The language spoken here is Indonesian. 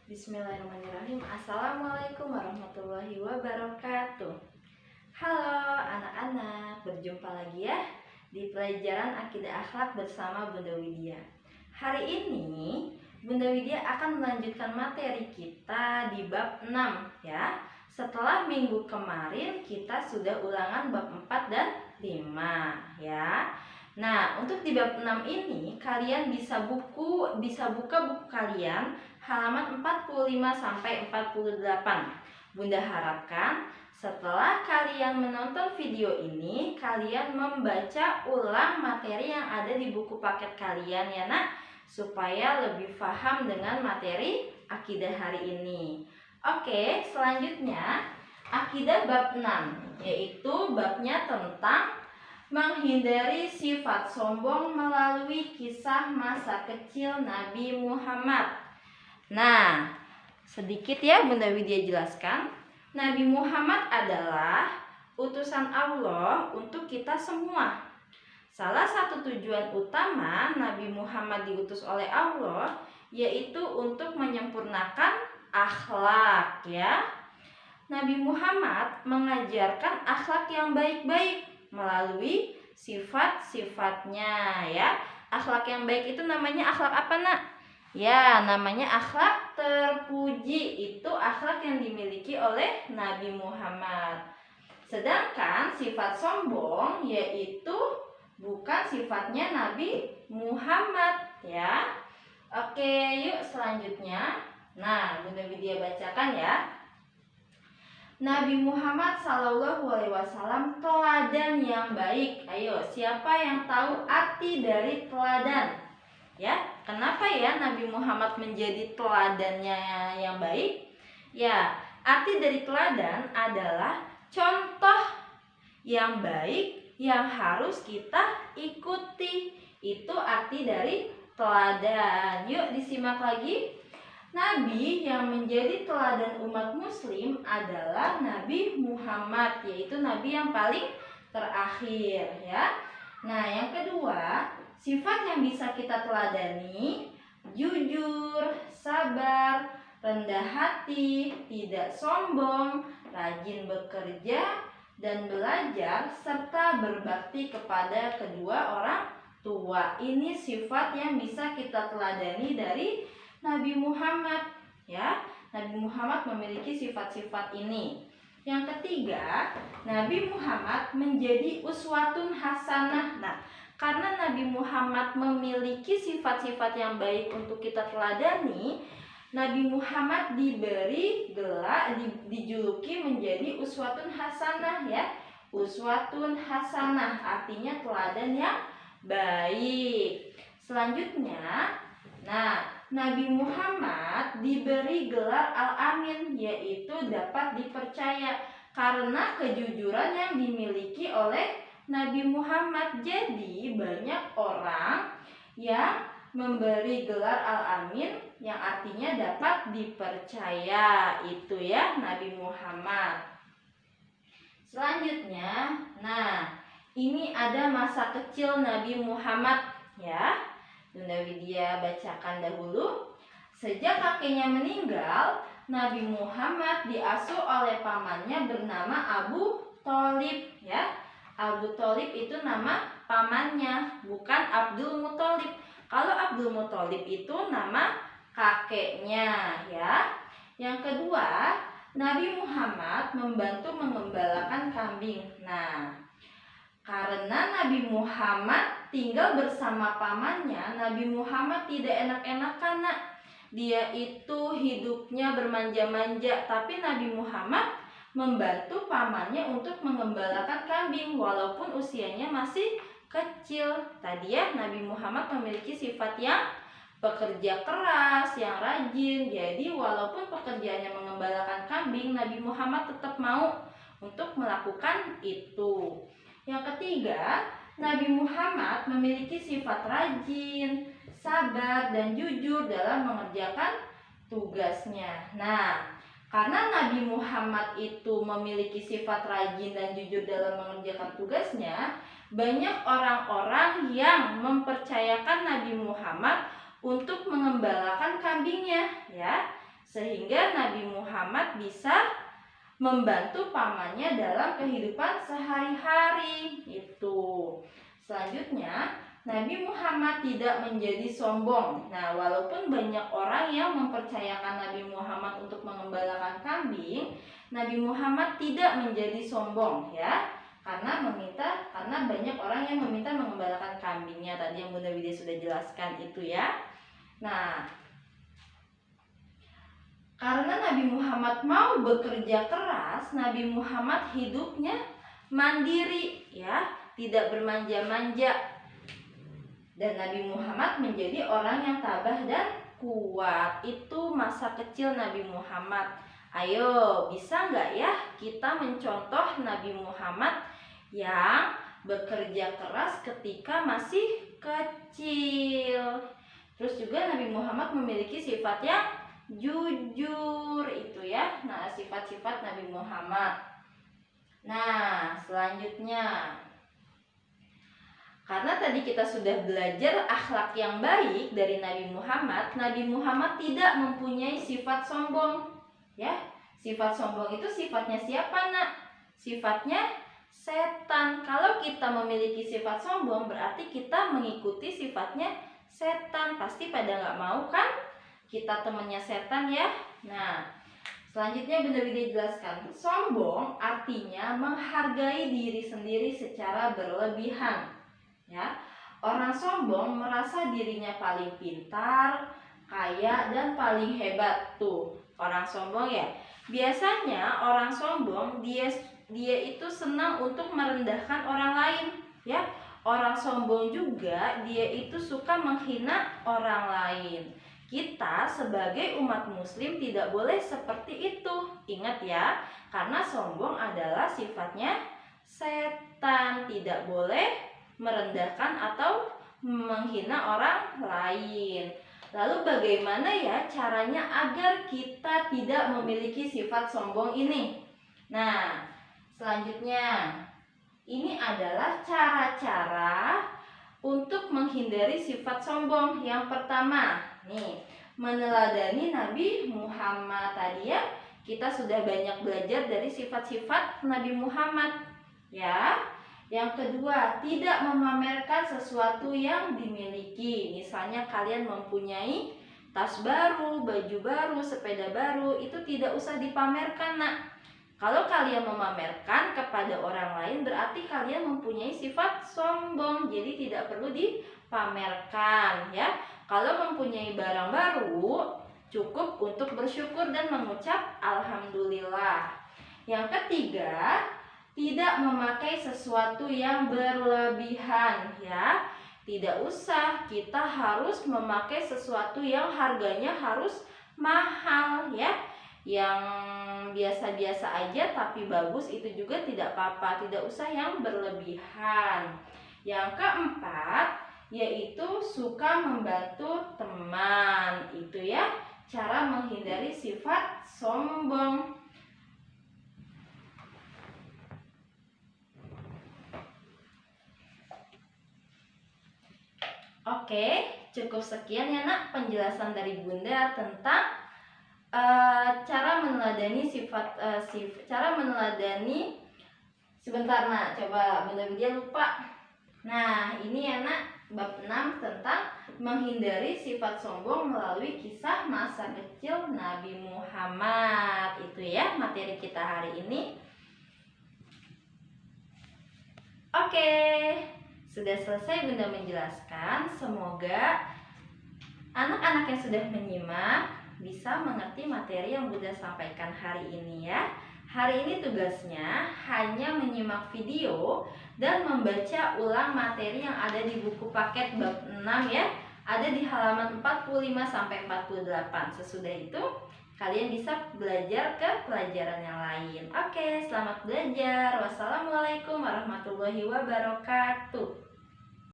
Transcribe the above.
Bismillahirrahmanirrahim. Assalamualaikum warahmatullahi wabarakatuh. Halo anak-anak, berjumpa lagi ya di pelajaran Akidah Akhlak bersama Bunda Widya. Hari ini Bunda Widya akan melanjutkan materi kita di bab 6 ya. Setelah minggu kemarin kita sudah ulangan bab 4 dan 5 ya. Nah, untuk di bab 6 ini kalian bisa buka buku kalian halaman 45 sampai 48. Bunda harapkan setelah kalian menonton video ini, kalian membaca ulang materi yang ada di buku paket kalian ya nak, supaya lebih paham dengan materi akidah hari ini. Oke, selanjutnya akidah bab 6, yaitu babnya tentang menghindari sifat sombong melalui kisah masa kecil Nabi Muhammad. Nah, sedikit ya Bunda Widya jelaskan. Nabi Muhammad adalah utusan Allah untuk kita semua. Salah satu tujuan utama Nabi Muhammad diutus oleh Allah yaitu untuk menyempurnakan akhlak ya. Nabi Muhammad mengajarkan akhlak yang baik-baik melalui sifat-sifatnya ya. Akhlak yang baik itu namanya akhlak apa nak? Ya, namanya akhlak terpuji. Itu akhlak yang dimiliki oleh Nabi Muhammad. Sedangkan sifat sombong yaitu bukan sifatnya Nabi Muhammad ya. Oke, yuk selanjutnya. Nah, Bunda Widya bacakan ya. Nabi Muhammad SAW teladan yang baik. Ayo, siapa yang tahu arti dari teladan? Ya, kenapa ya Nabi Muhammad menjadi teladannya yang baik? Ya, arti dari teladan adalah contoh yang baik yang harus kita ikuti. Itu arti dari teladan. Yuk disimak lagi. Nabi yang menjadi teladan umat muslim adalah Nabi Muhammad, yaitu Nabi yang paling terakhir ya. Nah, yang kedua, sifat yang bisa kita teladani: jujur, sabar, rendah hati, tidak sombong, rajin bekerja dan belajar, serta berbakti kepada kedua orang tua. Ini sifat yang bisa kita teladani dari Nabi Muhammad ya. Nabi Muhammad memiliki sifat-sifat ini. Yang ketiga, Nabi Muhammad menjadi uswatun hasanah. Nah, karena Nabi Muhammad memiliki sifat-sifat yang baik untuk kita teladani, Nabi Muhammad diberi gelar, dijuluki menjadi uswatun hasanah ya. Uswatun hasanah artinya teladan yang baik. Selanjutnya, nah, Nabi Muhammad diberi gelar Al-Amin, yaitu dapat dipercaya karena kejujuran yang dimiliki oleh Nabi Muhammad. Jadi banyak orang yang memberi gelar Al-Amin yang artinya dapat dipercaya. Itu ya Nabi Muhammad. Selanjutnya, nah, ini ada masa kecil Nabi Muhammad ya. Bunda Widya bacakan dahulu. Sejak kakeknya meninggal, Nabi Muhammad diasuh oleh pamannya bernama Abu Tholib ya. Abu Tholib itu nama pamannya, bukan Abdul Mutholib. Kalau Abdul Mutholib itu nama kakeknya ya. Yang kedua, Nabi Muhammad membantu mengembalakan kambing. Nah, karena Nabi Muhammad tinggal bersama pamannya, Nabi Muhammad tidak enak-enakan nak. Dia itu hidupnya bermanja-manja, tapi Nabi Muhammad membantu pamannya untuk mengembalakan kambing walaupun usianya masih kecil. Tadi ya, Nabi Muhammad memiliki sifat yang pekerja keras, yang rajin. Jadi walaupun pekerjaannya mengembalakan kambing, Nabi Muhammad tetap mau untuk melakukan itu. Yang ketiga, Nabi Muhammad memiliki sifat rajin, sabar, dan jujur dalam mengerjakan tugasnya. Nah, karena Nabi Muhammad itu memiliki sifat rajin dan jujur dalam mengerjakan tugasnya, banyak orang-orang yang mempercayakan Nabi Muhammad untuk mengembalakan kambingnya ya. sehingga Nabi Muhammad bisa membantu pamannya dalam kehidupan sehari-hari. Itu. Selanjutnya, Nabi Muhammad tidak menjadi sombong. Nah, walaupun banyak orang yang mempercayakan Nabi Muhammad untuk mengembalakan kambing, Nabi Muhammad tidak menjadi sombong ya. Karena banyak orang yang meminta mengembalakan kambingnya. Tadi yang Bunda Widya sudah jelaskan itu ya. Nah, karena Nabi Muhammad mau bekerja keras, Nabi Muhammad hidupnya mandiri ya, tidak bermanja-manja. Dan Nabi Muhammad menjadi orang yang tabah dan kuat. Itu masa kecil Nabi Muhammad. Ayo, bisa nggak ya kita mencontoh Nabi Muhammad yang bekerja keras ketika masih kecil. Terus juga Nabi Muhammad memiliki sifat yang jujur itu ya. Nah, sifat-sifat Nabi Muhammad. Nah, selanjutnya, karena tadi kita sudah belajar akhlak yang baik dari Nabi Muhammad tidak mempunyai sifat sombong. Ya, sifat sombong itu sifatnya siapa, Nak? Sifatnya setan. Kalau kita memiliki sifat sombong, berarti kita mengikuti sifatnya setan. Pasti pada nggak mau kan? Kita temannya setan ya. Nah, selanjutnya Bunda Widya jelaskan. Sombong artinya menghargai diri sendiri secara berlebihan. Ya, orang sombong merasa dirinya paling pintar, kaya, dan paling hebat. Tuh, orang sombong ya. Biasanya orang sombong dia itu senang untuk merendahkan orang lain, ya. Orang sombong juga dia itu suka menghina orang lain. Kita sebagai umat muslim tidak boleh seperti itu. Ingat ya, karena sombong adalah sifatnya setan. Tidak boleh merendahkan atau menghina orang lain. Lalu bagaimana ya caranya agar kita tidak memiliki sifat sombong ini? Nah, selanjutnya ini adalah cara-cara untuk menghindari sifat sombong. Yang pertama, nih, meneladani Nabi Muhammad. Tadi ya, kita sudah banyak belajar dari sifat-sifat Nabi Muhammad. Ya. Yang kedua, tidak memamerkan sesuatu yang dimiliki. Misalnya kalian mempunyai tas baru, baju baru, sepeda baru, itu tidak usah dipamerkan, Nak. Kalau kalian memamerkan kepada orang lain, berarti kalian mempunyai sifat sombong. Jadi tidak perlu dipamerkan, ya. Kalau mempunyai barang baru, cukup untuk bersyukur dan mengucap alhamdulillah. Yang ketiga, tidak memakai sesuatu yang berlebihan ya. Tidak usah kita harus memakai sesuatu yang harganya harus mahal ya. Yang biasa-biasa aja tapi bagus itu juga tidak apa-apa. Tidak usah yang berlebihan. Yang keempat yaitu suka membantu teman. Itu ya cara menghindari sifat sombong. Oke, cukup sekian ya Nak penjelasan dari Bunda tentang cara meneladani cara meneladani. Sebentar Nak, coba Bunda Widya lupa. Nah, ini ya Nak, bab 6 tentang menghindari sifat sombong melalui kisah masa kecil Nabi Muhammad. Itu ya materi kita hari ini. Oke. Sudah selesai Bunda menjelaskan. Semoga anak-anak yang sudah menyimak bisa mengerti materi yang Bunda sampaikan hari ini ya. Hari ini tugasnya hanya menyimak video dan membaca ulang materi yang ada di buku paket bab 6 ya. Ada di halaman 45 sampai 48. Sesudah itu kalian bisa belajar ke pelajaran yang lain. Oke, selamat belajar. Wassalamualaikum warahmatullahi wabarakatuh.